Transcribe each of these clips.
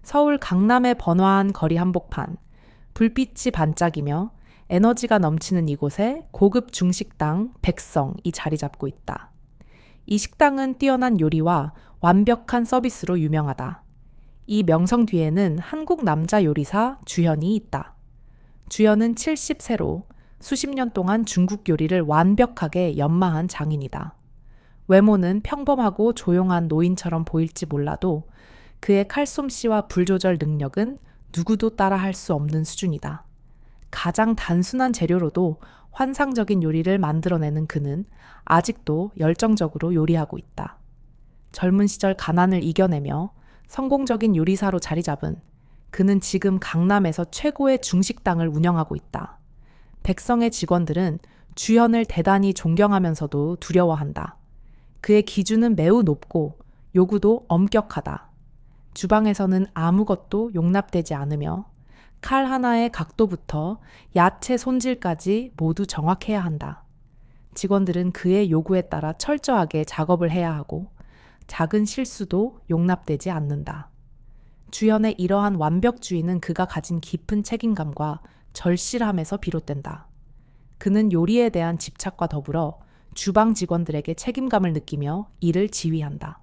서울 강남의 번화한 거리 한복판, 불빛이 반짝이며 에너지가 넘치는 이곳에 고급 중식당 백성이 자리 잡고 있다. 이 식당은 뛰어난 요리와 완벽한 서비스로 유명하다. 이 명성 뒤에는 한국 남자 요리사 주현이 있다. 주현은 70세로 수십 년 동안 중국 요리를 완벽하게 연마한 장인이다. 외모는 평범하고 조용한 노인처럼 보일지 몰라도 그의 칼솜씨와 불조절 능력은 누구도 따라할 수 없는 수준이다. 가장 단순한 재료로도 환상적인 요리를 만들어내는 그는 아직도 열정적으로 요리하고 있다. 젊은 시절 가난을 이겨내며 성공적인 요리사로 자리 잡은 그는 지금 강남에서 최고의 중식당을 운영하고 있다. 백성의 직원들은 주현을 대단히 존경하면서도 두려워한다. 그의 기준은 매우 높고 요구도 엄격하다. 주방에서는 아무것도 용납되지 않으며 칼 하나의 각도부터 야채 손질까지 모두 정확해야 한다. 직원들은 그의 요구에 따라 철저하게 작업을 해야 하고 작은 실수도 용납되지 않는다. 주현의 이러한 완벽주의는 그가 가진 깊은 책임감과 절실함에서 비롯된다. 그는 요리에 대한 집착과 더불어 주방 직원들에게 책임감을 느끼며 일을 지휘한다.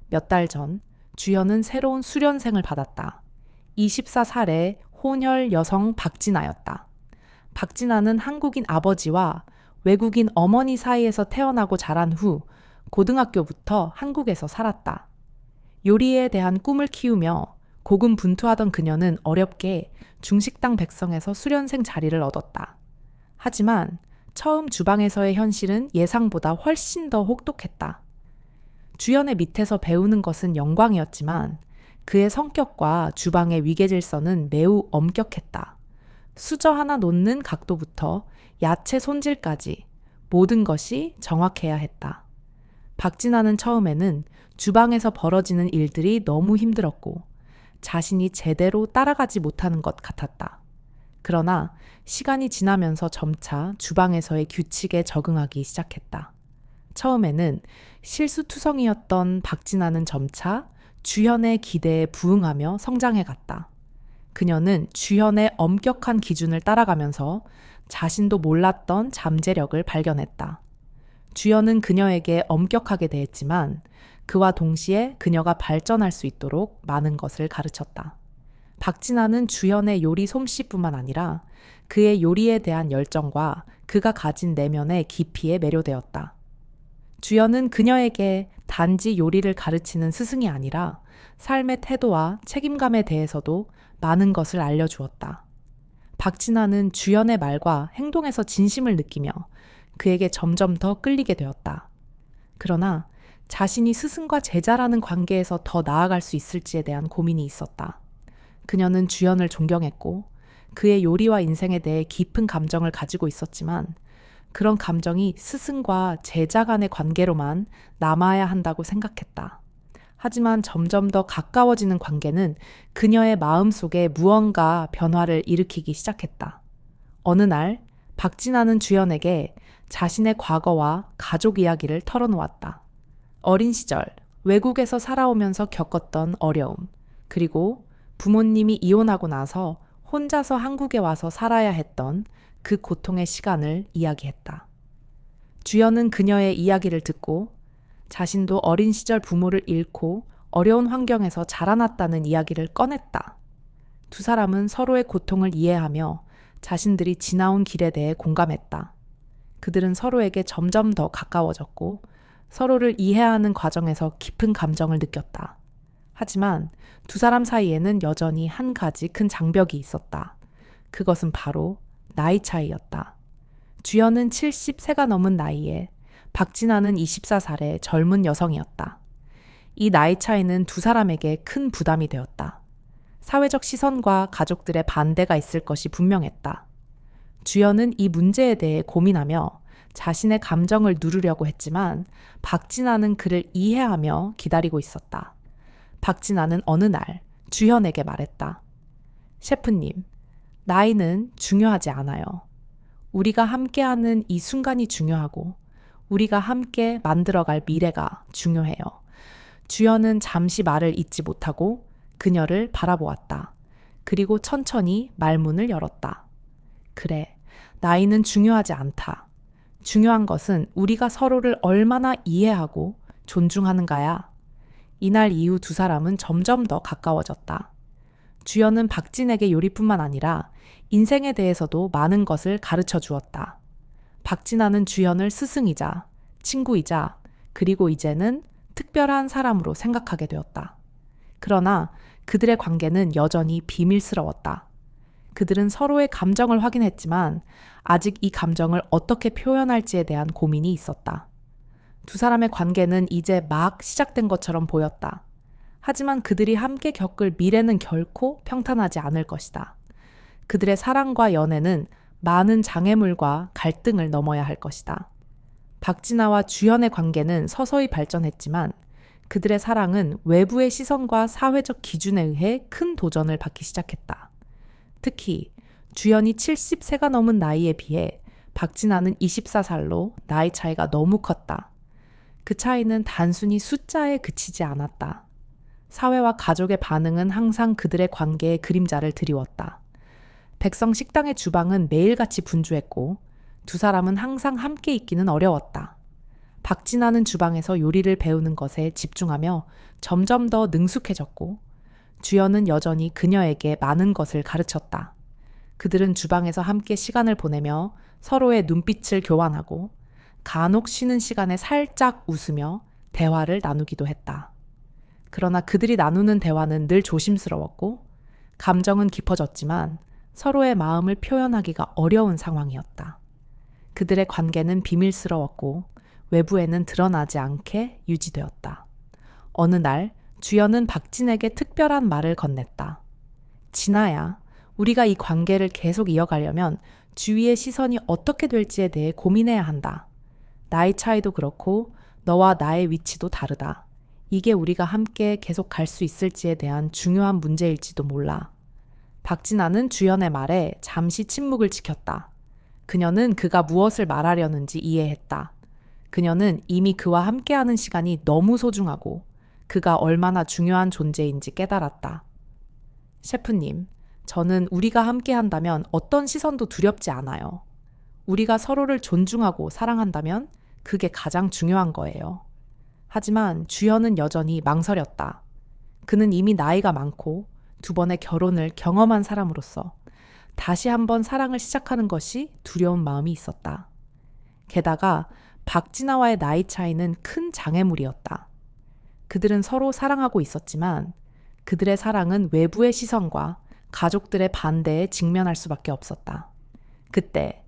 몇 달 전 주현은 새로운 수련생을 받았다. 24살의 혼혈 여성 박진아였다. 박진아는 한국인 아버지와 외국인 어머니 사이에서 태어나고 자란 후 고등학교부터 한국에서 살았다. 요리에 대한 꿈을 키우며 고군분투하던 그녀는 어렵게 중식당 백성에서 수련생 자리를 얻었다. 하지만 처음 주방에서의 현실은 예상보다 훨씬 더 혹독했다. 주연의 밑에서 배우는 것은 영광이었지만 그의 성격과 주방의 위계질서는 매우 엄격했다. 수저 하나 놓는 각도부터 야채 손질까지 모든 것이 정확해야 했다. 박진아는 처음에는 주방에서 벌어지는 일들이 너무 힘들었고 자신이 제대로 따라가지 못하는 것 같았다. 그러나 시간이 지나면서 점차 주방에서의 규칙에 적응하기 시작했다. 처음에는 실수투성이었던 박진아는 점차 주현의 기대에 부응하며 성장해 갔다. 그녀는 주현의 엄격한 기준을 따라가면서 자신도 몰랐던 잠재력을 발견했다. 주현은 그녀에게 엄격하게 대했지만 그와 동시에 그녀가 발전할 수 있도록 많은 것을 가르쳤다. 박진아는 주현의 요리 솜씨뿐만 아니라 그의 요리에 대한 열정과 그가 가진 내면의 깊이에 매료되었다. 주현은 그녀에게 단지 요리를 가르치는 스승이 아니라 삶의 태도와 책임감에 대해서도 많은 것을 알려주었다. 박진아는 주현의 말과 행동에서 진심을 느끼며 그에게 점점 더 끌리게 되었다. 그러나 자신이 스승과 제자라는 관계에서 더 나아갈 수 있을지에 대한 고민이 있었다. 그녀는 주현을 존경했고 그의 요리와 인생에 대해 깊은 감정을 가지고 있었지만 그런 감정이 스승과 제자 간의 관계로만 남아야 한다고 생각했다. 하지만 점점 더 가까워지는 관계는 그녀의 마음속에 무언가 변화를 일으키기 시작했다. 어느 날 박진아는 주현에게 자신의 과거와 가족 이야기를 털어놓았다. 어린 시절 외국에서 살아오면서 겪었던 어려움, 그리고 부모님이 이혼하고 나서 혼자서 한국에 와서 살아야 했던 그 고통의 시간을 이야기했다. 주현은 그녀의 이야기를 듣고 자신도 어린 시절 부모를 잃고 어려운 환경에서 자라났다는 이야기를 꺼냈다. 두 사람은 서로의 고통을 이해하며 자신들이 지나온 길에 대해 공감했다. 그들은 서로에게 점점 더 가까워졌고 서로를 이해하는 과정에서 깊은 감정을 느꼈다. 하지만 두 사람 사이에는 여전히 한 가지 큰 장벽이 있었다. 그것은 바로 나이 차이였다. 주현은 70세가 넘은 나이에 박진아는 24살의 젊은 여성이었다. 이 나이 차이는 두 사람에게 큰 부담이 되었다. 사회적 시선과 가족들의 반대가 있을 것이 분명했다. 주현은 이 문제에 대해 고민하며 자신의 감정을 누르려고 했지만 박진아는 그를 이해하며 기다리고 있었다. 박진아는 어느 날 주현에게 말했다. 셰프님, 나이는 중요하지 않아요. 우리가 함께하는 이 순간이 중요하고 우리가 함께 만들어갈 미래가 중요해요. 주현은 잠시 말을 잇지 못하고 그녀를 바라보았다. 그리고 천천히 말문을 열었다. 그래, 나이는 중요하지 않다. 중요한 것은 우리가 서로를 얼마나 이해하고 존중하는가야. 이날 이후 두 사람은 점점 더 가까워졌다. 주연은 박진에게 요리뿐만 아니라 인생에 대해서도 많은 것을 가르쳐 주었다. 박진아는 주연을 스승이자 친구이자 그리고 이제는 특별한 사람으로 생각하게 되었다. 그러나 그들의 관계는 여전히 비밀스러웠다. 그들은 서로의 감정을 확인했지만 아직 이 감정을 어떻게 표현할지에 대한 고민이 있었다. 두 사람의 관계는 이제 막 시작된 것처럼 보였다. 하지만 그들이 함께 겪을 미래는 결코 평탄하지 않을 것이다. 그들의 사랑과 연애는 많은 장애물과 갈등을 넘어야 할 것이다. 박진아와 주연의 관계는 서서히 발전했지만 그들의 사랑은 외부의 시선과 사회적 기준에 의해 큰 도전을 받기 시작했다. 특히 주연이 70세가 넘은 나이에 비해 박진아는 24살로 나이 차이가 너무 컸다. 그 차이는 단순히 숫자에 그치지 않았다. 사회와 가족의 반응은 항상 그들의 관계에 그림자를 드리웠다. 백성 식당의 주방은 매일같이 분주했고 두 사람은 항상 함께 있기는 어려웠다. 박진아는 주방에서 요리를 배우는 것에 집중하며 점점 더 능숙해졌고 주연은 여전히 그녀에게 많은 것을 가르쳤다. 그들은 주방에서 함께 시간을 보내며 서로의 눈빛을 교환하고 간혹 쉬는 시간에 살짝 웃으며 대화를 나누기도 했다. 그러나 그들이 나누는 대화는 늘 조심스러웠고 감정은 깊어졌지만 서로의 마음을 표현하기가 어려운 상황이었다. 그들의 관계는 비밀스러웠고 외부에는 드러나지 않게 유지되었다. 어느 날 주연은 박진에게 특별한 말을 건넸다. 진아야, 우리가 이 관계를 계속 이어가려면 주위의 시선이 어떻게 될지에 대해 고민해야 한다. 나이 차이도 그렇고 너와 나의 위치도 다르다. 이게 우리가 함께 계속 갈 수 있을지에 대한 중요한 문제일지도 몰라. 박진아는 주연의 말에 잠시 침묵을 지켰다. 그녀는 그가 무엇을 말하려는지 이해했다. 그녀는 이미 그와 함께하는 시간이 너무 소중하고 그가 얼마나 중요한 존재인지 깨달았다. 셰프님, 저는 우리가 함께한다면 어떤 시선도 두렵지 않아요. 우리가 서로를 존중하고 사랑한다면 그게 가장 중요한 거예요. 하지만 주연은 여전히 망설였다. 그는 이미 나이가 많고 두 번의 결혼을 경험한 사람으로서 다시 한번 사랑을 시작하는 것이 두려운 마음이 있었다. 게다가 박진아와의 나이 차이는 큰 장애물이었다. 그들은 서로 사랑하고 있었지만 그들의 사랑은 외부의 시선과 가족들의 반대에 직면할 수밖에 없었다. 그때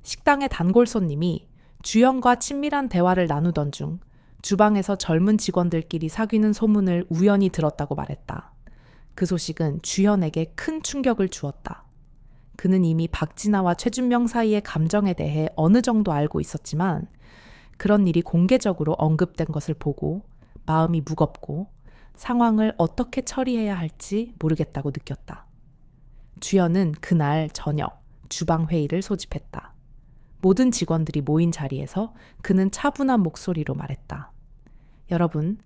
식당의 단골 손님이 주연과 친밀한 대화를 나누던 중 주방에서 젊은 직원들끼리 사귀는 소문을 우연히 들었다고 말했다. 그 소식은 주연에게 큰 충격을 주었다. 그는 이미 박진아와 최준명 사이의 감정에 대해 어느 정도 알고 있었지만 그런 일이 공개적으로 언급된 것을 보고 마음이 무겁고 상황을 어떻게 처리해야 할지 모르겠다고 느꼈다. 주연은 그날 저녁 주방 회의를 소집했다. 모든 직원들이 모인 자리에서 그는 차분한 목소리로 말했다. 여러분,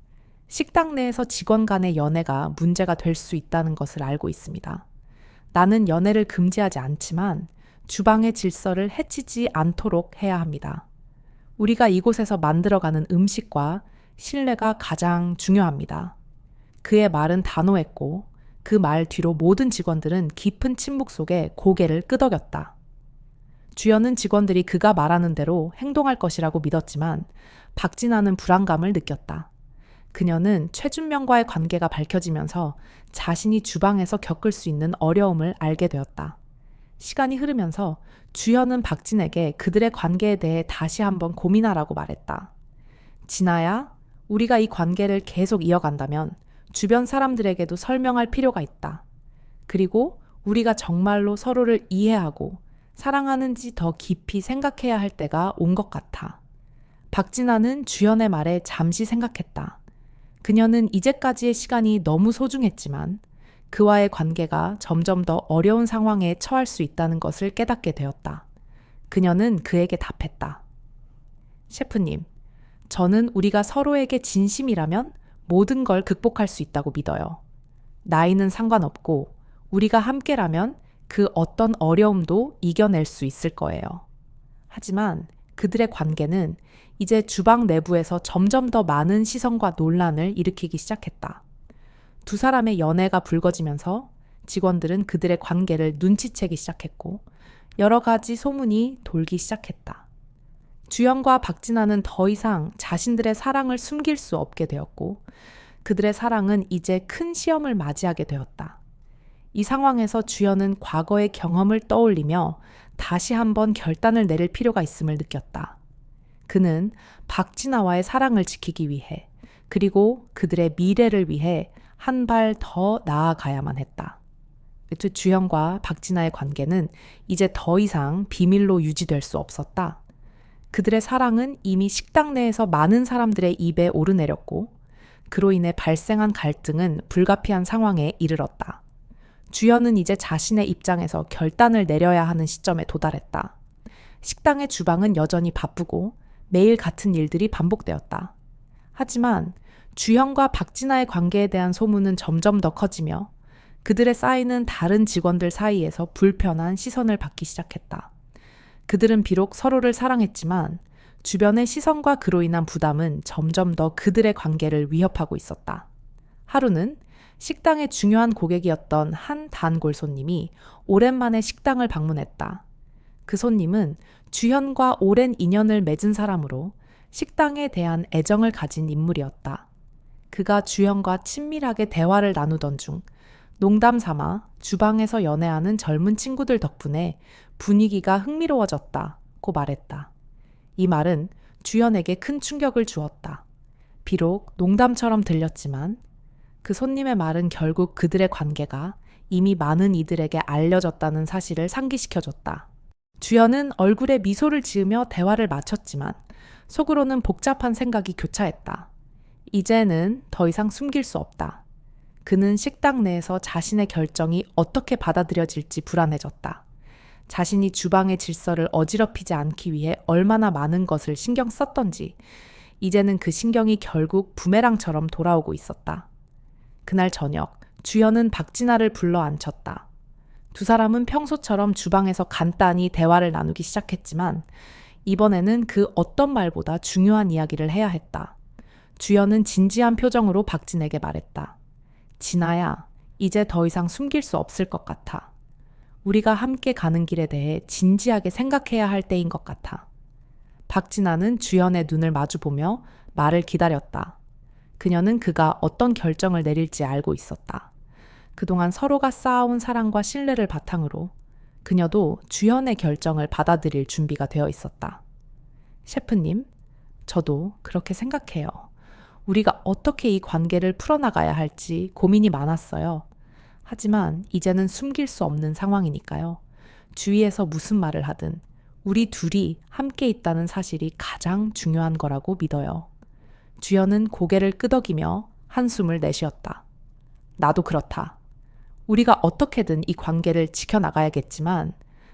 식당 내에서 직원 간의 연애가 문제가 될 수 있다는 것을 알고 있습니다. 나는 연애를 금지하지 않지만 주방의 질서를 해치지 않도록 해야 합니다. 우리가 이곳에서 만들어가는 음식과 신뢰가 가장 중요합니다. 그의 말은 단호했고 그 말 뒤로 모든 직원들은 깊은 침묵 속에 고개를 끄덕였다. 주연은 직원들이 그가 말하는 대로 행동할 것이라고 믿었지만 박진아는 불안감을 느꼈다. 그녀는 최준명과의 관계가 밝혀지면서 자신이 주방에서 겪을 수 있는 어려움을 알게 되었다. 시간이 흐르면서 주연은 박진에게 그들의 관계에 대해 다시 한번 고민하라고 말했다. 진아야, 우리가 이 관계를 계속 이어간다면 주변 사람들에게도 설명할 필요가 있다. 그리고 우리가 정말로 서로를 이해하고 사랑하는지 더 깊이 생각해야 할 때가 온 것 같아. 박진아는 주연의 말에 잠시 생각했다. 그녀는 이제까지의 시간이 너무 소중했지만 그와의 관계가 점점 더 어려운 상황에 처할 수 있다는 것을 깨닫게 되었다. 그녀는 그에게 답했다. 셰프님, 저는 우리가 서로에게 진심이라면 모든 걸 극복할 수 있다고 믿어요. 나이는 상관없고 우리가 함께라면 그 어떤 어려움도 이겨낼 수 있을 거예요. 하지만 그들의 관계는 이제 주방 내부에서 점점 더 많은 시선과 논란을 일으키기 시작했다. 두 사람의 연애가 불거지면서 직원들은 그들의 관계를 눈치채기 시작했고 여러 가지 소문이 돌기 시작했다. 주연과 박진아는 더 이상 자신들의 사랑을 숨길 수 없게 되었고 그들의 사랑은 이제 큰 시험을 맞이하게 되었다. 이 상황에서 주연은 과거의 경험을 떠올리며 다시 한번 결단을 내릴 필요가 있음을 느꼈다. 그는 박진아와의 사랑을 지키기 위해 그리고 그들의 미래를 위해 한 발 더 나아가야만 했다. 주연과 박진아의 관계는 이제 더 이상 비밀로 유지될 수 없었다. 그들의 사랑은 이미 식당 내에서 많은 사람들의 입에 오르내렸고 그로 인해 발생한 갈등은 불가피한 상황에 이르렀다. 주연은 이제 자신의 입장에서 결단을 내려야 하는 시점에 도달했다. 식당의 주방은 여전히 바쁘고 매일 같은 일들이 반복되었다. 하지만 주연과 박진아의 관계에 대한 소문은 점점 더 커지며 그들의 쌓이는 다른 직원들 사이에서 불편한 시선을 받기 시작했다. 그들은 비록 서로를 사랑했지만 주변의 시선과 그로 인한 부담은 점점 더 그들의 관계를 위협하고 있었다. 하루는 식당의 중요한 고객이었던 한 단골 손님이 오랜만에 식당을 방문했다. 그 손님은 주현과 오랜 인연을 맺은 사람으로 식당에 대한 애정을 가진 인물이었다. 그가 주현과 친밀하게 대화를 나누던 중 농담 삼아 주방에서 연애하는 젊은 친구들 덕분에 분위기가 흥미로워졌다고 말했다. 이 말은 주현에게 큰 충격을 주었다. 비록 농담처럼 들렸지만 그 손님의 말은 결국 그들의 관계가 이미 많은 이들에게 알려졌다는 사실을 상기시켜줬다. 주연은 얼굴에 미소를 지으며 대화를 마쳤지만 속으로는 복잡한 생각이 교차했다. 이제는 더 이상 숨길 수 없다. 그는 식당 내에서 자신의 결정이 어떻게 받아들여질지 불안해졌다. 자신이 주방의 질서를 어지럽히지 않기 위해 얼마나 많은 것을 신경 썼던지 이제는 그 신경이 결국 부메랑처럼 돌아오고 있었다. 그날 저녁 주연은 박진아를 불러 앉혔다. 두 사람은 평소처럼 주방에서 간단히 대화를 나누기 시작했지만 이번에는 그 어떤 말보다 중요한 이야기를 해야 했다. 주연은 진지한 표정으로 박진에게 말했다. 진아야, 이제 더 이상 숨길 수 없을 것 같아. 우리가 함께 가는 길에 대해 진지하게 생각해야 할 때인 것 같아. 박진아는 주연의 눈을 마주보며 말을 기다렸다. 그녀는 그가 어떤 결정을 내릴지 알고 있었다. 그동안 서로가 쌓아온 사랑과 신뢰를 바탕으로 그녀도 주연의 결정을 받아들일 준비가 되어 있었다. 셰프님, 저도 그렇게 생각해요. 우리가 어떻게 이 관계를 풀어나가야 할지 고민이 많았어요. 하지만 이제는 숨길 수 없는 상황이니까요. 주위에서 무슨 말을 하든 우리 둘이 함께 있다는 사실이 가장 중요한 거라고 믿어요. 주연은 고개를 끄덕이며 한숨을 내쉬었다. 나도 그렇다. 우리가 어떻게든 이 관계를 지켜나가야겠지만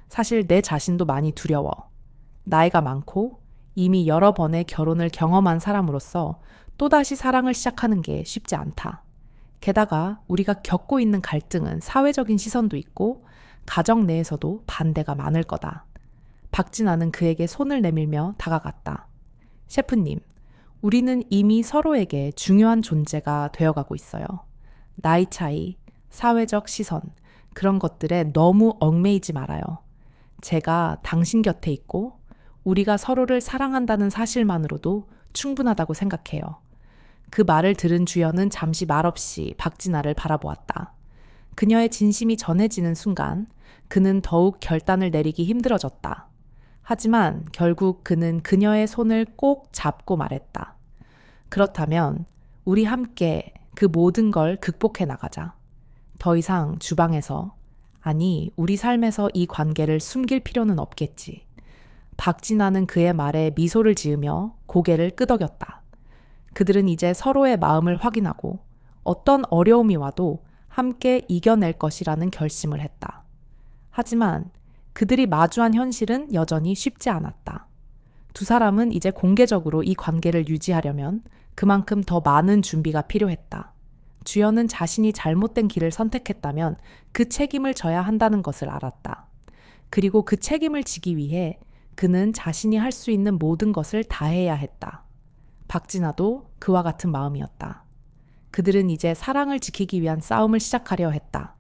사실 내 자신도 많이 두려워. 나이가 많고 이미 여러 번의 결혼을 경험한 사람으로서 또다시 사랑을 시작하는 게 쉽지 않다. 게다가 우리가 겪고 있는 갈등은 사회적인 시선도 있고 가정 내에서도 반대가 많을 거다. 박진아는 그에게 손을 내밀며 다가갔다. 셰프님, 우리는 이미 서로에게 중요한 존재가 되어가고 있어요. 나이 차이, 사회적 시선, 그런 것들에 너무 얽매이지 말아요. 제가 당신 곁에 있고 우리가 서로를 사랑한다는 사실만으로도 충분하다고 생각해요. 그 말을 들은 주연은 잠시 말없이 박진아를 바라보았다. 그녀의 진심이 전해지는 순간 그는 더욱 결단을 내리기 힘들어졌다. 하지만 결국 그는 그녀의 손을 꼭 잡고 말했다. 그렇다면 우리 함께 그 모든 걸 극복해 나가자. 더 이상 주방에서, 아니 우리 삶에서 이 관계를 숨길 필요는 없겠지. 박진아는 그의 말에 미소를 지으며 고개를 끄덕였다. 그들은 이제 서로의 마음을 확인하고 어떤 어려움이 와도 함께 이겨낼 것이라는 결심을 했다. 하지만 그들이 마주한 현실은 여전히 쉽지 않았다. 두 사람은 이제 공개적으로 이 관계를 유지하려면 그만큼 더 많은 준비가 필요했다. 주연은 자신이 잘못된 길을 선택했다면 그 책임을 져야 한다는 것을 알았다. 그리고 그 책임을 지기 위해 그는 자신이 할 수 있는 모든 것을 다해야 했다. 박진아도 그와 같은 마음이었다. 그들은 이제 사랑을 지키기 위한 싸움을 시작하려 했다.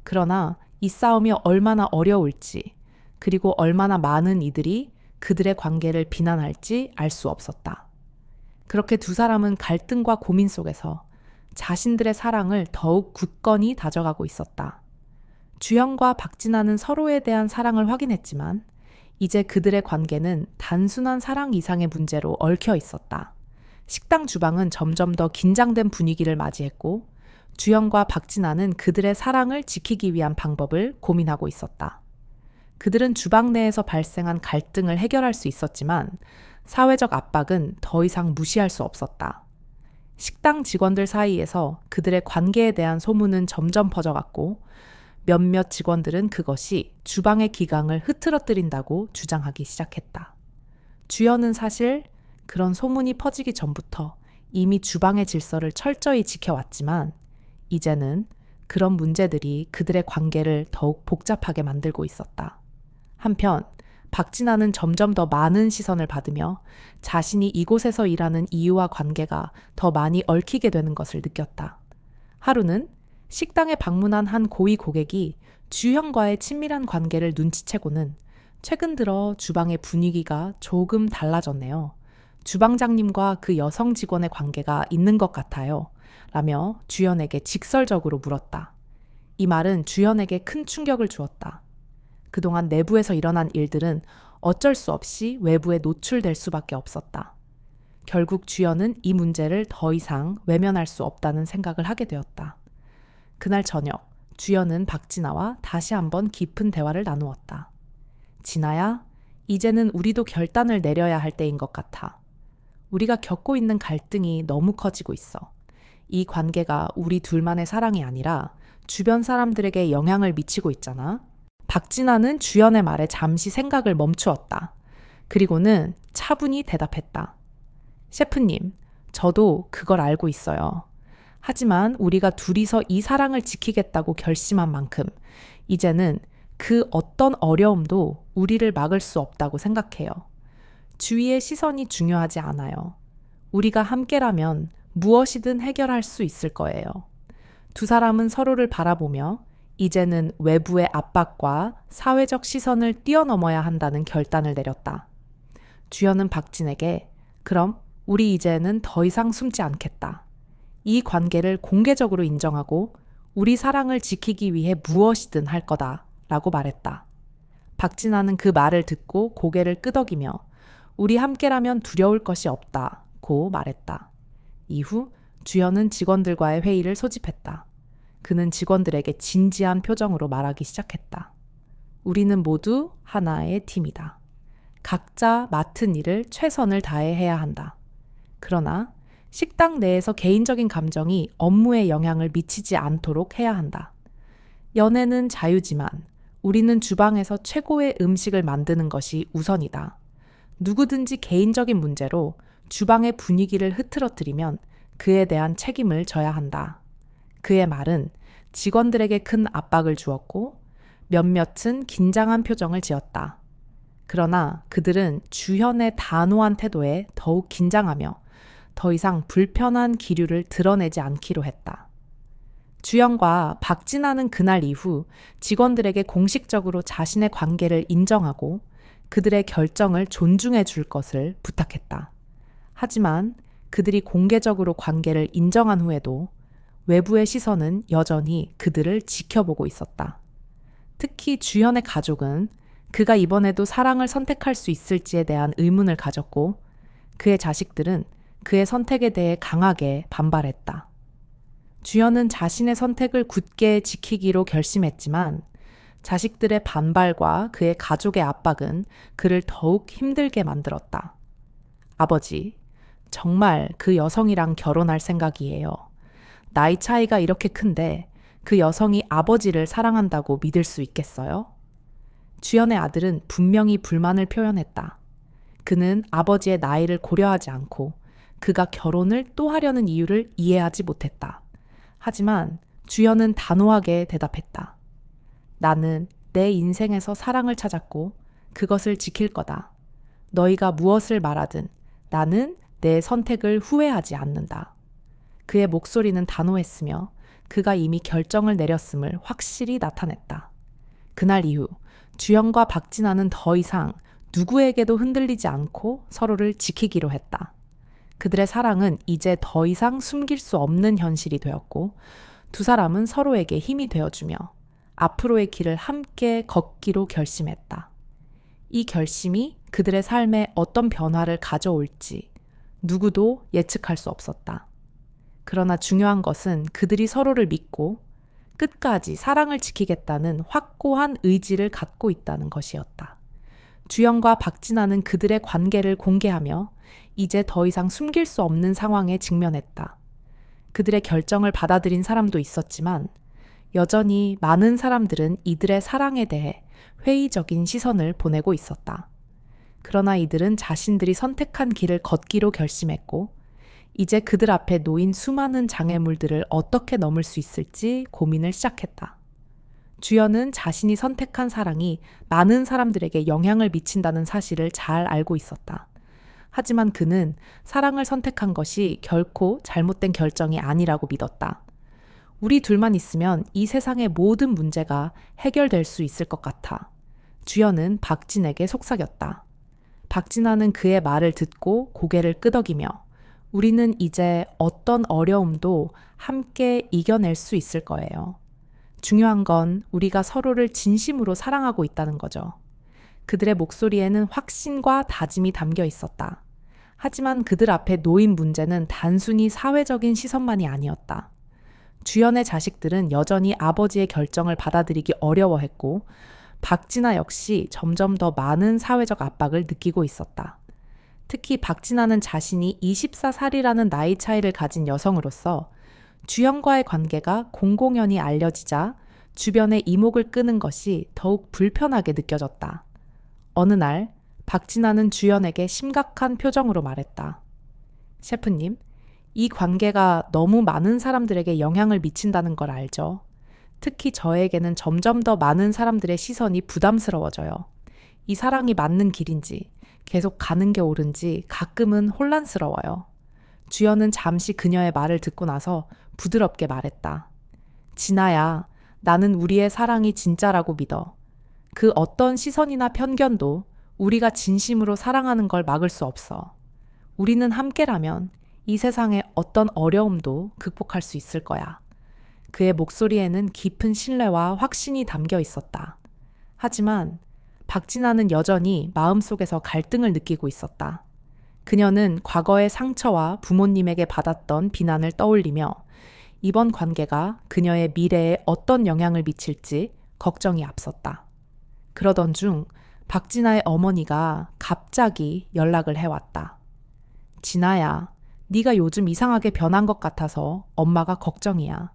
그러나 이 싸움이 얼마나 어려울지, 그리고 얼마나 많은 이들이 그들의 관계를 비난할지 알 수 없었다. 그렇게 두 사람은 갈등과 고민 속에서 자신들의 사랑을 더욱 굳건히 다져가고 있었다. 주현과 박진아는 서로에 대한 사랑을 확인했지만 이제 그들의 관계는 단순한 사랑 이상의 문제로 얽혀 있었다. 식당 주방은 점점 더 긴장된 분위기를 맞이했고 주현과 박진아는 그들의 사랑을 지키기 위한 방법을 고민하고 있었다. 그들은 주방 내에서 발생한 갈등을 해결할 수 있었지만 사회적 압박은 더 이상 무시할 수 없었다. 식당 직원들 사이에서 그들의 관계에 대한 소문은 점점 퍼져갔고 몇몇 직원들은 그것이 주방의 기강을 흐트러뜨린다고 주장하기 시작했다. 주연은 사실 그런 소문이 퍼지기 전부터 이미 주방의 질서를 철저히 지켜왔지만 이제는 그런 문제들이 그들의 관계를 더욱 복잡하게 만들고 있었다. 한편 박진아는 점점 더 많은 시선을 받으며 자신이 이곳에서 일하는 이유와 관계가 더 많이 얽히게 되는 것을 느꼈다. 하루는 식당에 방문한 한 고위 고객이 주현과의 친밀한 관계를 눈치채고는 최근 들어 주방의 분위기가 조금 달라졌네요. 주방장님과 그 여성 직원의 관계가 있는 것 같아요. 라며 주현에게 직설적으로 물었다. 이 말은 주현에게 큰 충격을 주었다. 그동안 내부에서 일어난 일들은 어쩔 수 없이 외부에 노출될 수밖에 없었다. 결국 주현은 이 문제를 더 이상 외면할 수 없다는 생각을 하게 되었다. 그날 저녁, 주현은 박진아와 다시 한번 깊은 대화를 나누었다. 진아야, 이제는 우리도 결단을 내려야 할 때인 것 같아. 우리가 겪고 있는 갈등이 너무 커지고 있어. 이 관계가 우리 둘만의 사랑이 아니라 주변 사람들에게 영향을 미치고 있잖아. 박진아는 주연의 말에 잠시 생각을 멈추었다. 그리고는 차분히 대답했다. 셰프님, 저도 그걸 알고 있어요. 하지만 우리가 둘이서 이 사랑을 지키겠다고 결심한 만큼 이제는 그 어떤 어려움도 우리를 막을 수 없다고 생각해요. 주위의 시선이 중요하지 않아요. 우리가 함께라면 무엇이든 해결할 수 있을 거예요. 두 사람은 서로를 바라보며 이제는 외부의 압박과 사회적 시선을 뛰어넘어야 한다는 결단을 내렸다. 주연은 박진에게 그럼 우리 이제는 더 이상 숨지 않겠다. 이 관계를 공개적으로 인정하고 우리 사랑을 지키기 위해 무엇이든 할 거다 라고 말했다. 박진아는 그 말을 듣고 고개를 끄덕이며 우리 함께라면 두려울 것이 없다고 말했다. 이후 주연은 직원들과의 회의를 소집했다. 그는 직원들에게 진지한 표정으로 말하기 시작했다. 우리는 모두 하나의 팀이다. 각자 맡은 일을 최선을 다해 해야 한다. 그러나 식당 내에서 개인적인 감정이 업무에 영향을 미치지 않도록 해야 한다. 연애는 자유지만 우리는 주방에서 최고의 음식을 만드는 것이 우선이다. 누구든지 개인적인 문제로 주방의 분위기를 흐트러뜨리면 그에 대한 책임을 져야 한다. 그의 말은 직원들에게 큰 압박을 주었고 몇몇은 긴장한 표정을 지었다. 그러나 그들은 주현의 단호한 태도에 더욱 긴장하며 더 이상 불편한 기류를 드러내지 않기로 했다. 주현과 박진아는 그날 이후 직원들에게 공식적으로 자신의 관계를 인정하고 그들의 결정을 존중해 줄 것을 부탁했다. 하지만 그들이 공개적으로 관계를 인정한 후에도 외부의 시선은 여전히 그들을 지켜보고 있었다. 특히 주현의 가족은 그가 이번에도 사랑을 선택할 수 있을지에 대한 의문을 가졌고 그의 자식들은 그의 선택에 대해 강하게 반발했다. 주현은 자신의 선택을 굳게 지키기로 결심했지만 자식들의 반발과 그의 가족의 압박은 그를 더욱 힘들게 만들었다. 아버지, 정말 그 여성이랑 결혼할 생각이에요. 나이 차이가 이렇게 큰데 그 여성이 아버지를 사랑한다고 믿을 수 있겠어요? 주연의 아들은 분명히 불만을 표현했다. 그는 아버지의 나이를 고려하지 않고 그가 결혼을 또 하려는 이유를 이해하지 못했다. 하지만 주연은 단호하게 대답했다. 나는 내 인생에서 사랑을 찾았고 그것을 지킬 거다. 너희가 무엇을 말하든 나는 내 선택을 후회하지 않는다. 그의 목소리는 단호했으며 그가 이미 결정을 내렸음을 확실히 나타냈다. 그날 이후 주연과 박진아는 더 이상 누구에게도 흔들리지 않고 서로를 지키기로 했다. 그들의 사랑은 이제 더 이상 숨길 수 없는 현실이 되었고 두 사람은 서로에게 힘이 되어주며 앞으로의 길을 함께 걷기로 결심했다. 이 결심이 그들의 삶에 어떤 변화를 가져올지 누구도 예측할 수 없었다. 그러나 중요한 것은 그들이 서로를 믿고 끝까지 사랑을 지키겠다는 확고한 의지를 갖고 있다는 것이었다. 주연과 박진아는 그들의 관계를 공개하며 이제 더 이상 숨길 수 없는 상황에 직면했다. 그들의 결정을 받아들인 사람도 있었지만 여전히 많은 사람들은 이들의 사랑에 대해 회의적인 시선을 보내고 있었다. 그러나 이들은 자신들이 선택한 길을 걷기로 결심했고 이제 그들 앞에 놓인 수많은 장애물들을 어떻게 넘을 수 있을지 고민을 시작했다. 주연은 자신이 선택한 사랑이 많은 사람들에게 영향을 미친다는 사실을 잘 알고 있었다. 하지만 그는 사랑을 선택한 것이 결코 잘못된 결정이 아니라고 믿었다. 우리 둘만 있으면 이 세상의 모든 문제가 해결될 수 있을 것 같아. 주연은 박진에게 속삭였다. 박진아는 그의 말을 듣고 고개를 끄덕이며 우리는 이제 어떤 어려움도 함께 이겨낼 수 있을 거예요. 중요한 건 우리가 서로를 진심으로 사랑하고 있다는 거죠. 그들의 목소리에는 확신과 다짐이 담겨 있었다. 하지만 그들 앞에 놓인 문제는 단순히 사회적인 시선만이 아니었다. 주연의 자식들은 여전히 아버지의 결정을 받아들이기 어려워했고 박진아 역시 점점 더 많은 사회적 압박을 느끼고 있었다. 특히 박진아는 자신이 24살이라는 나이 차이를 가진 여성으로서 주연과의 관계가 공공연히 알려지자 주변의 이목을 끄는 것이 더욱 불편하게 느껴졌다. 어느 날 박진아는 주연에게 심각한 표정으로 말했다. 셰프님, 이 관계가 너무 많은 사람들에게 영향을 미친다는 걸 알죠? 특히 저에게는 점점 더 많은 사람들의 시선이 부담스러워져요. 이 사랑이 맞는 길인지 계속 가는 게 옳은지 가끔은 혼란스러워요. 주연은 잠시 그녀의 말을 듣고 나서 부드럽게 말했다. 진아야, 나는 우리의 사랑이 진짜라고 믿어. 그 어떤 시선이나 편견도 우리가 진심으로 사랑하는 걸 막을 수 없어. 우리는 함께라면 이 세상의 어떤 어려움도 극복할 수 있을 거야. 그의 목소리에는 깊은 신뢰와 확신이 담겨 있었다. 하지만 박진아는 여전히 마음속에서 갈등을 느끼고 있었다. 그녀는 과거의 상처와 부모님에게 받았던 비난을 떠올리며 이번 관계가 그녀의 미래에 어떤 영향을 미칠지 걱정이 앞섰다. 그러던 중 박진아의 어머니가 갑자기 연락을 해왔다. 진아야, 네가 요즘 이상하게 변한 것 같아서 엄마가 걱정이야.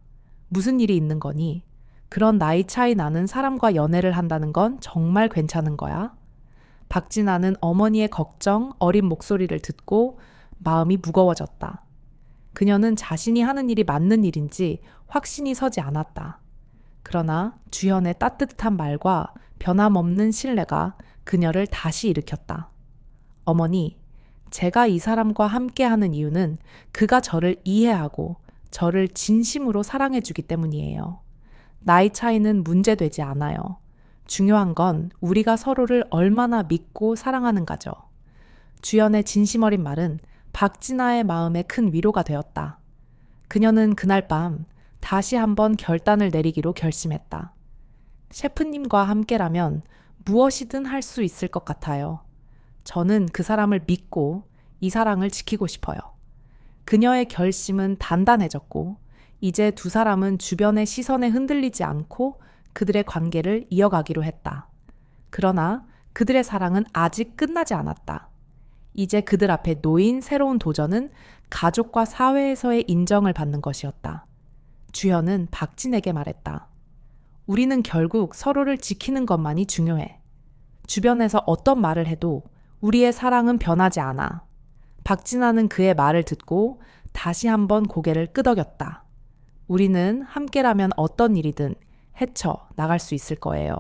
무슨 일이 있는 거니? 그런 나이 차이 나는 사람과 연애를 한다는 건 정말 괜찮은 거야? 박진아는 어머니의 걱정, 어린 목소리를 듣고 마음이 무거워졌다. 그녀는 자신이 하는 일이 맞는 일인지 확신이 서지 않았다. 그러나 주연의 따뜻한 말과 변함없는 신뢰가 그녀를 다시 일으켰다. 어머니, 제가 이 사람과 함께하는 이유는 그가 저를 이해하고 저를 진심으로 사랑해주기 때문이에요. 나이 차이는 문제되지 않아요. 중요한 건 우리가 서로를 얼마나 믿고 사랑하는가죠. 주연의 진심 어린 말은 박진아의 마음에 큰 위로가 되었다. 그녀는 그날 밤 다시 한번 결단을 내리기로 결심했다. 셰프님과 함께라면 무엇이든 할 수 있을 것 같아요. 저는 그 사람을 믿고 이 사랑을 지키고 싶어요. 그녀의 결심은 단단해졌고 이제 두 사람은 주변의 시선에 흔들리지 않고 그들의 관계를 이어가기로 했다. 그러나 그들의 사랑은 아직 끝나지 않았다. 이제 그들 앞에 놓인 새로운 도전은 가족과 사회에서의 인정을 받는 것이었다. 주연은 박진에게 말했다. 우리는 결국 서로를 지키는 것만이 중요해. 주변에서 어떤 말을 해도 우리의 사랑은 변하지 않아. 박진아는 그의 말을 듣고 다시 한번 고개를 끄덕였다. 우리는 함께라면 어떤 일이든 헤쳐 나갈 수 있을 거예요.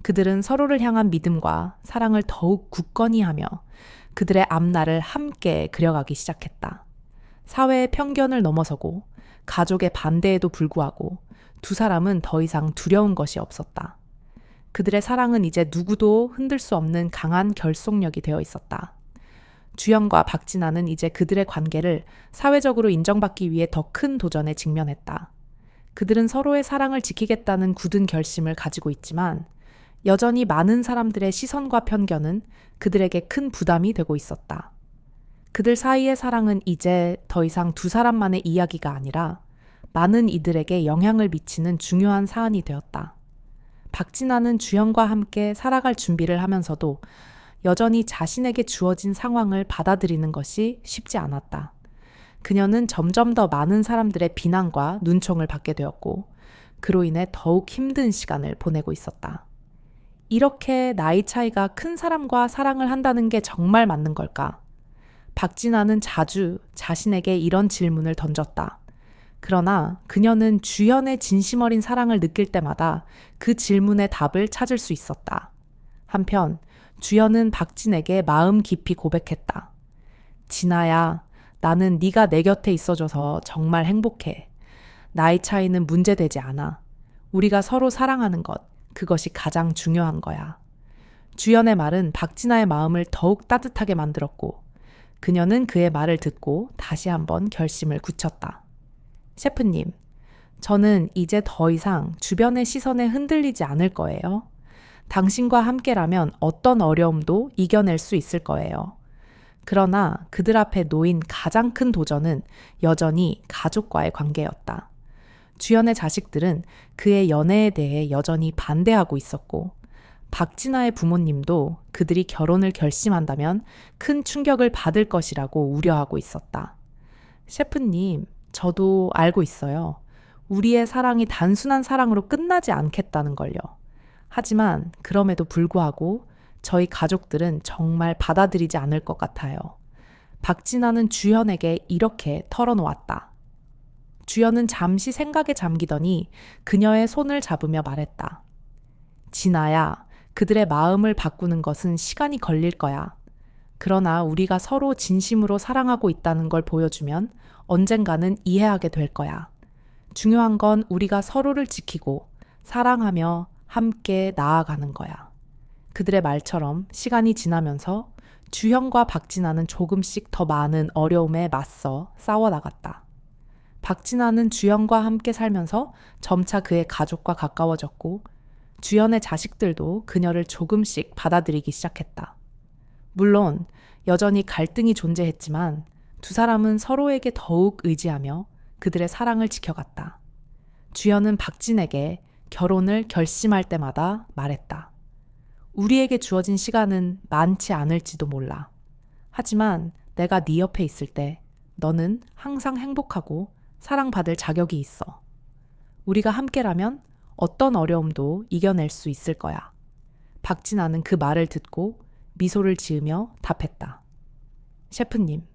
그들은 서로를 향한 믿음과 사랑을 더욱 굳건히 하며 그들의 앞날을 함께 그려가기 시작했다. 사회의 편견을 넘어서고 가족의 반대에도 불구하고 두 사람은 더 이상 두려운 것이 없었다. 그들의 사랑은 이제 누구도 흔들 수 없는 강한 결속력이 되어 있었다. 주연과 박진아는 이제 그들의 관계를 사회적으로 인정받기 위해 더 큰 도전에 직면했다. 그들은 서로의 사랑을 지키겠다는 굳은 결심을 가지고 있지만 여전히 많은 사람들의 시선과 편견은 그들에게 큰 부담이 되고 있었다. 그들 사이의 사랑은 이제 더 이상 두 사람만의 이야기가 아니라 많은 이들에게 영향을 미치는 중요한 사안이 되었다. 박진아는 주연과 함께 살아갈 준비를 하면서도 여전히 자신에게 주어진 상황을 받아들이는 것이 쉽지 않았다. 그녀는 점점 더 많은 사람들의 비난과 눈총을 받게 되었고 그로 인해 더욱 힘든 시간을 보내고 있었다. 이렇게 나이 차이가 큰 사람과 사랑을 한다는 게 정말 맞는 걸까? 박진아는 자주 자신에게 이런 질문을 던졌다. 그러나 그녀는 주연의 진심 어린 사랑을 느낄 때마다 그 질문의 답을 찾을 수 있었다. 한편 주연은 박진에게 마음 깊이 고백했다. 진아야, 나는 네가 내 곁에 있어줘서 정말 행복해. 나이 차이는 문제되지 않아. 우리가 서로 사랑하는 것, 그것이 가장 중요한 거야. 주연의 말은 박진아의 마음을 더욱 따뜻하게 만들었고 그녀는 그의 말을 듣고 다시 한번 결심을 굳혔다. 셰프님, 저는 이제 더 이상 주변의 시선에 흔들리지 않을 거예요. 당신과 함께라면 어떤 어려움도 이겨낼 수 있을 거예요. 그러나 그들 앞에 놓인 가장 큰 도전은 여전히 가족과의 관계였다. 주연의 자식들은 그의 연애에 대해 여전히 반대하고 있었고 박진아의 부모님도 그들이 결혼을 결심한다면 큰 충격을 받을 것이라고 우려하고 있었다. 셰프님, 저도 알고 있어요. 우리의 사랑이 단순한 사랑으로 끝나지 않겠다는 걸요. 하지만 그럼에도 불구하고 저희 가족들은 정말 받아들이지 않을 것 같아요. 박진아는 주연에게 이렇게 털어놓았다. 주연은 잠시 생각에 잠기더니 그녀의 손을 잡으며 말했다. 진아야, 그들의 마음을 바꾸는 것은 시간이 걸릴 거야. 그러나 우리가 서로 진심으로 사랑하고 있다는 걸 보여주면 언젠가는 이해하게 될 거야. 중요한 건 우리가 서로를 지키고 사랑하며 함께 나아가는 거야. 그들의 말처럼 시간이 지나면서 주현과 박진아는 조금씩 더 많은 어려움에 맞서 싸워나갔다. 박진아는 주현과 함께 살면서 점차 그의 가족과 가까워졌고 주현의 자식들도 그녀를 조금씩 받아들이기 시작했다. 물론 여전히 갈등이 존재했지만 두 사람은 서로에게 더욱 의지하며 그들의 사랑을 지켜갔다. 주현은 박진에게 결혼을 결심할 때마다 말했다. 우리에게 주어진 시간은 많지 않을지도 몰라. 하지만 내가 네 옆에 있을 때 너는 항상 행복하고 사랑받을 자격이 있어. 우리가 함께라면 어떤 어려움도 이겨낼 수 있을 거야. 박진아는 그 말을 듣고 미소를 지으며 답했다. 셰프님,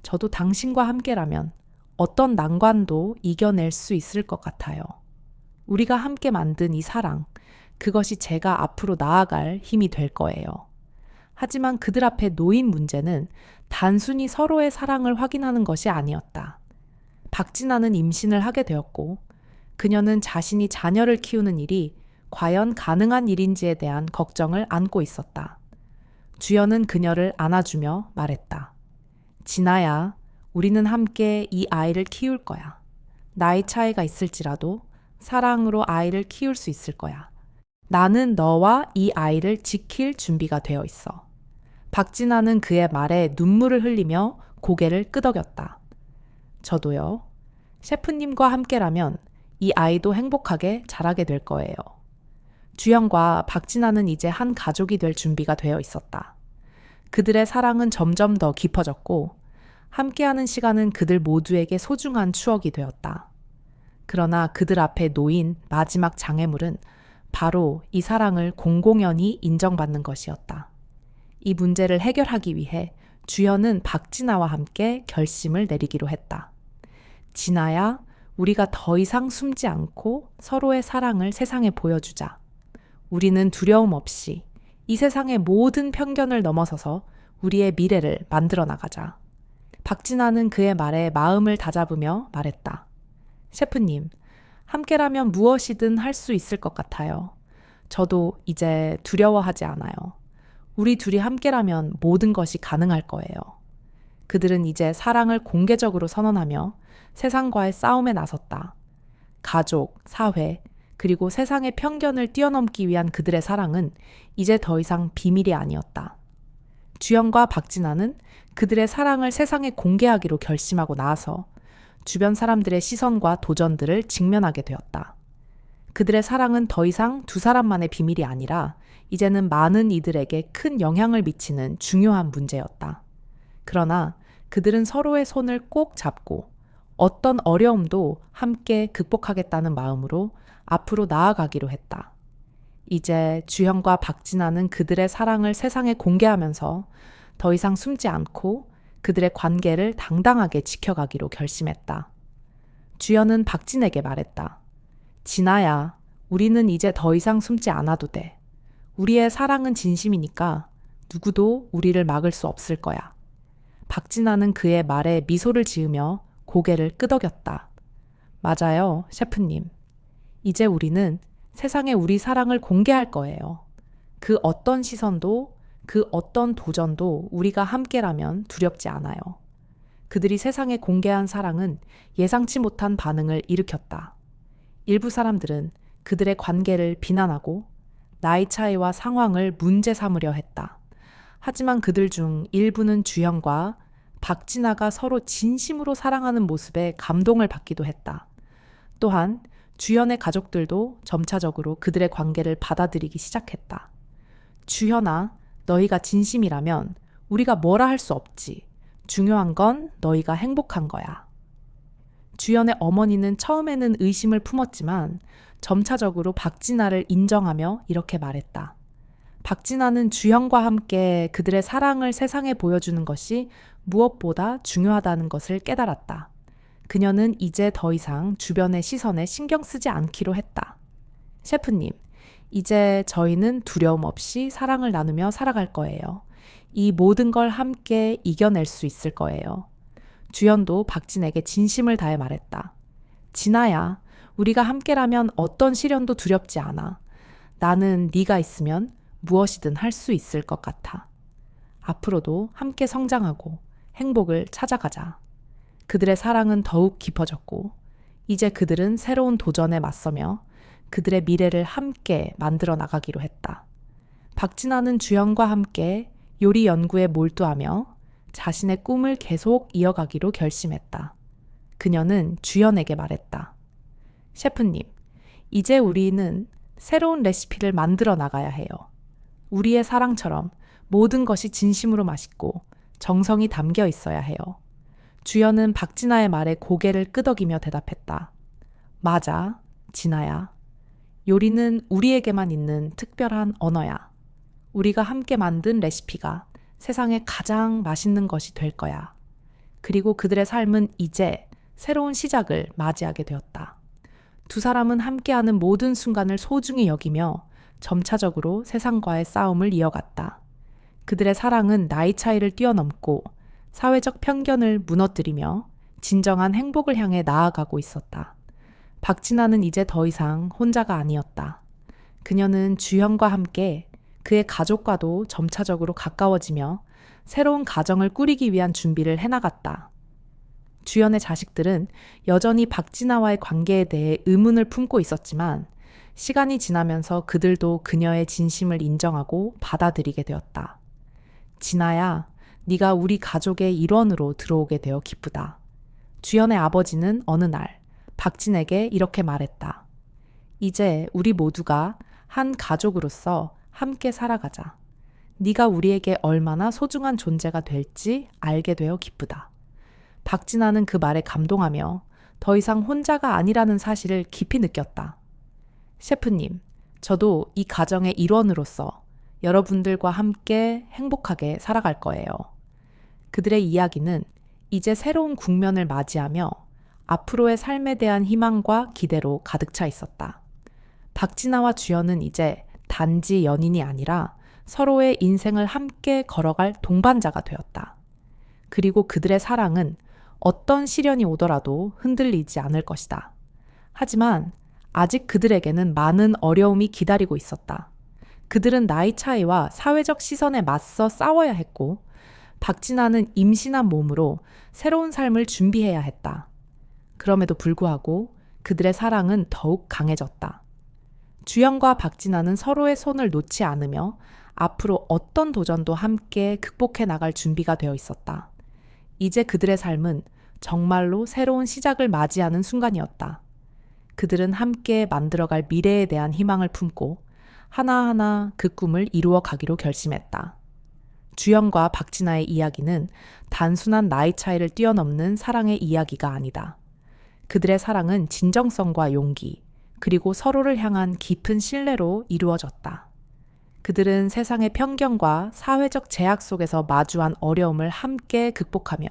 저도 당신과 함께라면 어떤 난관도 이겨낼 수 있을 것 같아요. 우리가 함께 만든 이 사랑, 그것이 제가 앞으로 나아갈 힘이 될 거예요. 하지만 그들 앞에 놓인 문제는 단순히 서로의 사랑을 확인하는 것이 아니었다. 박진아는 임신을 하게 되었고 그녀는 자신이 자녀를 키우는 일이 과연 가능한 일인지에 대한 걱정을 안고 있었다. 주연은 그녀를 안아주며 말했다. 진아야, 우리는 함께 이 아이를 키울 거야. 나이 차이가 있을지라도 사랑으로 아이를 키울 수 있을 거야. 나는 너와 이 아이를 지킬 준비가 되어 있어. 박진아는 그의 말에 눈물을 흘리며 고개를 끄덕였다. 저도요. 셰프님과 함께라면 이 아이도 행복하게 자라게 될 거예요. 주연과 박진아는 이제 한 가족이 될 준비가 되어 있었다. 그들의 사랑은 점점 더 깊어졌고 함께하는 시간은 그들 모두에게 소중한 추억이 되었다. 그러나 그들 앞에 놓인 마지막 장애물은 바로 이 사랑을 공공연히 인정받는 것이었다. 이 문제를 해결하기 위해 주연은 박진아와 함께 결심을 내리기로 했다. 진아야, 우리가 더 이상 숨지 않고 서로의 사랑을 세상에 보여주자. 우리는 두려움 없이 이 세상의 모든 편견을 넘어서서 우리의 미래를 만들어 나가자. 박진아는 그의 말에 마음을 다잡으며 말했다. 셰프님, 함께라면 무엇이든 할 수 있을 것 같아요. 저도 이제 두려워하지 않아요. 우리 둘이 함께라면 모든 것이 가능할 거예요. 그들은 이제 사랑을 공개적으로 선언하며 세상과의 싸움에 나섰다. 가족, 사회, 그리고 세상의 편견을 뛰어넘기 위한 그들의 사랑은 이제 더 이상 비밀이 아니었다. 주연과 박진아는 그들의 사랑을 세상에 공개하기로 결심하고 나서 주변 사람들의 시선과 도전들을 직면하게 되었다. 그들의 사랑은 더 이상 두 사람만의 비밀이 아니라 이제는 많은 이들에게 큰 영향을 미치는 중요한 문제였다. 그러나 그들은 서로의 손을 꼭 잡고 어떤 어려움도 함께 극복하겠다는 마음으로 앞으로 나아가기로 했다. 이제 주현과 박진아는 그들의 사랑을 세상에 공개하면서 더 이상 숨지 않고 그들의 관계를 당당하게 지켜가기로 결심했다. 주현은 박진에게 말했다. 진아야, 우리는 이제 더 이상 숨지 않아도 돼. 우리의 사랑은 진심이니까 누구도 우리를 막을 수 없을 거야. 박진아는 그의 말에 미소를 지으며 고개를 끄덕였다. 맞아요, 셰프님. 이제 우리는 세상에 우리 사랑을 공개할 거예요. 그 어떤 시선도, 그 어떤 도전도 우리가 함께라면 두렵지 않아요. 그들이 세상에 공개한 사랑은 예상치 못한 반응을 일으켰다. 일부 사람들은 그들의 관계를 비난하고 나이 차이와 상황을 문제 삼으려 했다. 하지만 그들 중 일부는 주현과 박진아가 서로 진심으로 사랑하는 모습에 감동을 받기도 했다. 또한 주현의 가족들도 점차적으로 그들의 관계를 받아들이기 시작했다. 주현아, 너희가 진심이라면 우리가 뭐라 할 수 없지. 중요한 건 너희가 행복한 거야. 주현의 어머니는 처음에는 의심을 품었지만 점차적으로 박진아를 인정하며 이렇게 말했다. 박진아는 주현과 함께 그들의 사랑을 세상에 보여주는 것이 무엇보다 중요하다는 것을 깨달았다. 그녀는 이제 더 이상 주변의 시선에 신경 쓰지 않기로 했다. 셰프님, 이제 저희는 두려움 없이 사랑을 나누며 살아갈 거예요. 이 모든 걸 함께 이겨낼 수 있을 거예요. 주연도 박진에게 진심을 다해 말했다. 진아야, 우리가 함께라면 어떤 시련도 두렵지 않아. 나는 네가 있으면 무엇이든 할 수 있을 것 같아. 앞으로도 함께 성장하고 행복을 찾아가자. 그들의 사랑은 더욱 깊어졌고 이제 그들은 새로운 도전에 맞서며 그들의 미래를 함께 만들어 나가기로 했다. 박진아는 주연과 함께 요리 연구에 몰두하며 자신의 꿈을 계속 이어가기로 결심했다. 그녀는 주연에게 말했다. 셰프님, 이제 우리는 새로운 레시피를 만들어 나가야 해요. 우리의 사랑처럼 모든 것이 진심으로 맛있고 정성이 담겨 있어야 해요. 주연은 박진아의 말에 고개를 끄덕이며 대답했다. 맞아, 진아야. 요리는 우리에게만 있는 특별한 언어야. 우리가 함께 만든 레시피가 세상에 가장 맛있는 것이 될 거야. 그리고 그들의 삶은 이제 새로운 시작을 맞이하게 되었다. 두 사람은 함께하는 모든 순간을 소중히 여기며 점차적으로 세상과의 싸움을 이어갔다. 그들의 사랑은 나이 차이를 뛰어넘고 사회적 편견을 무너뜨리며 진정한 행복을 향해 나아가고 있었다. 박진아는 이제 더 이상 혼자가 아니었다. 그녀는 주현과 함께 그의 가족과도 점차적으로 가까워지며 새로운 가정을 꾸리기 위한 준비를 해나갔다. 주연의 자식들은 여전히 박진아와의 관계에 대해 의문을 품고 있었지만 시간이 지나면서 그들도 그녀의 진심을 인정하고 받아들이게 되었다. 진아야, 네가 우리 가족의 일원으로 들어오게 되어 기쁘다. 주연의 아버지는 어느 날 박진에게 이렇게 말했다. 이제 우리 모두가 한 가족으로서 함께 살아가자. 네가 우리에게 얼마나 소중한 존재가 될지 알게 되어 기쁘다. 박진아는 그 말에 감동하며 더 이상 혼자가 아니라는 사실을 깊이 느꼈다. 셰프님, 저도 이 가정의 일원으로서 여러분들과 함께 행복하게 살아갈 거예요. 그들의 이야기는 이제 새로운 국면을 맞이하며 앞으로의 삶에 대한 희망과 기대로 가득 차 있었다. 박진아와 주연은 이제 단지 연인이 아니라 서로의 인생을 함께 걸어갈 동반자가 되었다. 그리고 그들의 사랑은 어떤 시련이 오더라도 흔들리지 않을 것이다. 하지만 아직 그들에게는 많은 어려움이 기다리고 있었다. 그들은 나이 차이와 사회적 시선에 맞서 싸워야 했고, 박진아는 임신한 몸으로 새로운 삶을 준비해야 했다. 그럼에도 불구하고 그들의 사랑은 더욱 강해졌다. 주연과 박진아는 서로의 손을 놓지 않으며 앞으로 어떤 도전도 함께 극복해 나갈 준비가 되어 있었다. 이제 그들의 삶은 정말로 새로운 시작을 맞이하는 순간이었다. 그들은 함께 만들어갈 미래에 대한 희망을 품고 하나하나 그 꿈을 이루어 가기로 결심했다. 주연과 박진아의 이야기는 단순한 나이 차이를 뛰어넘는 사랑의 이야기가 아니다. 그들의 사랑은 진정성과 용기, 그리고 서로를 향한 깊은 신뢰로 이루어졌다. 그들은 세상의 편견과 사회적 제약 속에서 마주한 어려움을 함께 극복하며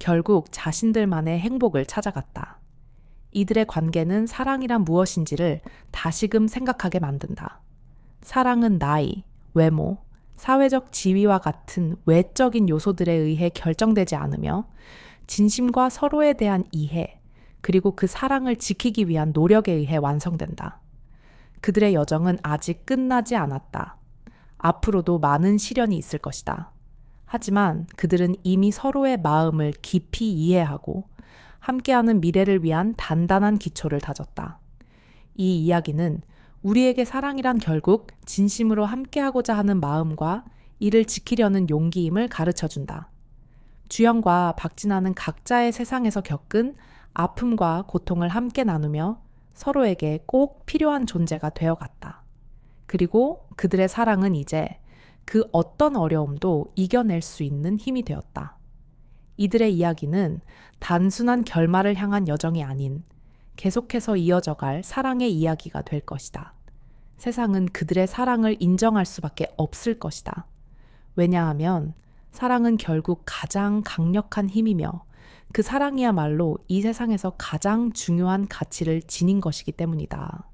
결국 자신들만의 행복을 찾아갔다. 이들의 관계는 사랑이란 무엇인지를 다시금 생각하게 만든다. 사랑은 나이, 외모, 사회적 지위와 같은 외적인 요소들에 의해 결정되지 않으며 진심과 서로에 대한 이해, 그리고 그 사랑을 지키기 위한 노력에 의해 완성된다. 그들의 여정은 아직 끝나지 않았다. 앞으로도 많은 시련이 있을 것이다. 하지만 그들은 이미 서로의 마음을 깊이 이해하고 함께하는 미래를 위한 단단한 기초를 다졌다. 이 이야기는 우리에게 사랑이란 결국 진심으로 함께하고자 하는 마음과 이를 지키려는 용기임을 가르쳐준다. 주연과 박진아는 각자의 세상에서 겪은 아픔과 고통을 함께 나누며 서로에게 꼭 필요한 존재가 되어갔다. 그리고 그들의 사랑은 이제 그 어떤 어려움도 이겨낼 수 있는 힘이 되었다. 이들의 이야기는 단순한 결말을 향한 여정이 아닌 계속해서 이어져갈 사랑의 이야기가 될 것이다. 세상은 그들의 사랑을 인정할 수밖에 없을 것이다. 왜냐하면 사랑은 결국 가장 강력한 힘이며 그 사랑이야말로 이 세상에서 가장 중요한 가치를 지닌 것이기 때문이다.